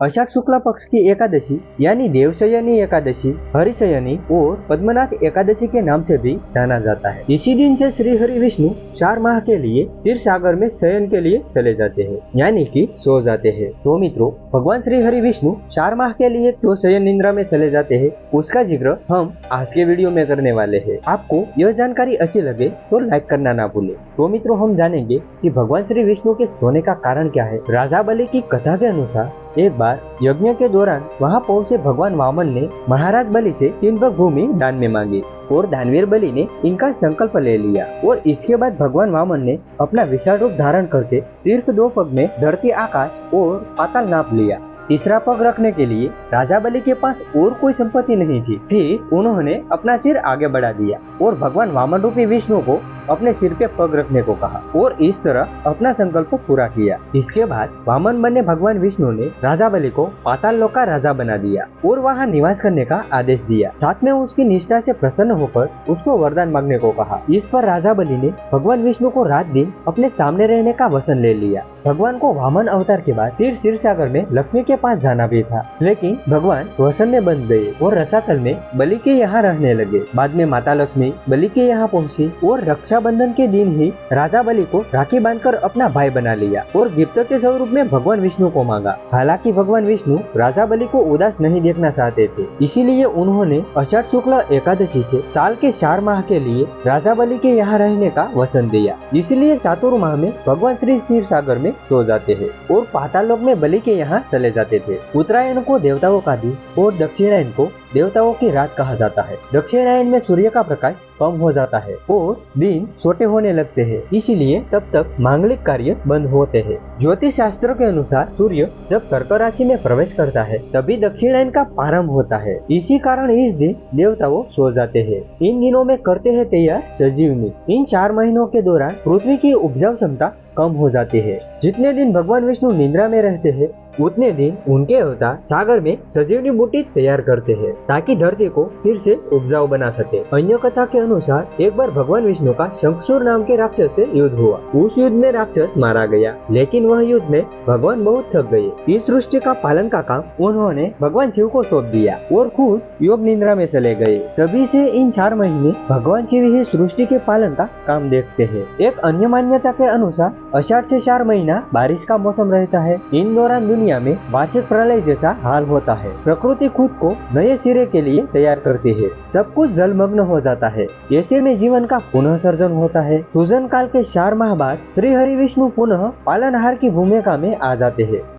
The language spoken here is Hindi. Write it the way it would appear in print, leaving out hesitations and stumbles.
आषाढ़ शुक्ला पक्ष की एकादशी यानी देवशयनी एकादशी, हरिशयनी और पद्मनाथ एकादशी के नाम से भी जाना जाता है। इसी दिन से श्री हरि विष्णु 4 माह के लिए क्षीर सागर में शयन के लिए चले जाते हैं, यानी कि सो जाते हैं। तो मित्रों, भगवान श्री हरि विष्णु 4 माह के लिए तो शयन निद्रा में चले जाते हैं, उसका जिक्र हम आज के वीडियो में करने वाले हैं। आपको यह जानकारी अच्छी लगे तो लाइक करना ना भूले। तो मित्रों, हम जानेंगे कि भगवान श्री विष्णु के सोने का कारण क्या है। राजा बलि की कथा के अनुसार एक बार यज्ञ के दौरान वहां पहुंचे भगवान वामन ने महाराज बलि से 3 भाग भूमि दान में मांगी और दानवीर बलि ने इनका संकल्प ले लिया और इसके बाद भगवान वामन ने अपना विशाल रूप धारण करके सिर्फ 2 पग में धरती, आकाश और पाताल नाप लिया। तीसरा पग रखने के लिए राजा बलि के पास और कोई संपत्ति नहीं थी। फिर उन्होंने अपना सिर आगे बढ़ा दिया और भगवान वामन रूपी विष्णु को अपने सिर पे पग रखने को कहा और इस तरह अपना संकल्प पूरा किया। इसके बाद वामन बने भगवान विष्णु ने राजा बलि को पाताल लोक का राजा बना दिया और वहाँ निवास करने का आदेश दिया। साथ में उसकी निष्ठा से प्रसन्न होकर उसको वरदान मांगने को कहा। इस पर राजा बलि ने भगवान विष्णु को रात दिन अपने सामने रहने का वचन ले लिया। भगवान को वामन अवतार के बाद फिर क्षीर सागर में लक्ष्मी के पास जाना भी था, लेकिन भगवान वसन में बंध गए और रसातल में बलि के यहाँ रहने लगे। बाद में माता लक्ष्मी बलि के यहाँ पहुँची और रक्षाबंधन के दिन ही राजा बलि को राखी बांधकर अपना भाई बना लिया और गिफ्ट के स्वरूप में भगवान विष्णु को मांगा। हालांकि भगवान विष्णु राजा बलि को उदास नहीं देखना चाहते थे, इसीलिए उन्होंने आषाढ़ शुक्ल एकादशी से साल के 4 माह के लिए राजा बलि के यहाँ रहने का वचन दिया। इसलिए चातुर्माह में भगवान श्री क्षीर सागर में सो जाते हैं और पाताल लोक में बलि के यहाँ चले जाते थे। उत्तरायण को देवताओं का दिन और दक्षिणायन को देवताओं की रात कहा जाता है। दक्षिणायन में सूर्य का प्रकाश कम हो जाता है और दिन छोटे होने लगते हैं, इसीलिए तब तक मांगलिक कार्य बंद होते हैं। ज्योतिष शास्त्र के अनुसार सूर्य जब कर्क राशि में प्रवेश करता है तभी दक्षिणायन का प्रारंभ होता है। इसी कारण इस दिन देवताओं सो जाते हैं। इन दिनों में करते हैं तैयार सजीवनी। इन 4 महीनों के दौरान पृथ्वी की उपजाऊ क्षमता कम हो जाती है। जितने दिन भगवान विष्णु निद्रा में रहते हैं उतने दिन उनके अवतार सागर में सजीवनी बूटी तैयार करते हैं ताकि धरती को फिर से उपजाऊ बना सके। अन्य कथा के अनुसार एक बार भगवान विष्णु का शंखचूड़ नाम के राक्षस से युद्ध हुआ। उस युद्ध में राक्षस मारा गया, लेकिन वह युद्ध में भगवान बहुत थक गए। इस सृष्टि का पालन का काम उन्होंने भगवान शिव को सौंप दिया और खुद योग निद्रा में चले गए। तभी से इन 4 महीने भगवान शिव ही सृष्टि के पालन का काम देखते हैं। एक अन्य मान्यता के अनुसार आषाढ़ से 4 महीना बारिश का मौसम रहता है। इन दौरान दुनिया में वार्षिक प्रलय जैसा हाल होता है। प्रकृति खुद को नए सिरे के लिए तैयार करती है, सब कुछ जलमग्न हो जाता है। ऐसे में जीवन का पुनः सर्जन होता है। सूजन काल के 4 माह बाद श्री हरि विष्णु पुनः पालनहार की भूमिका में आ जाते हैं।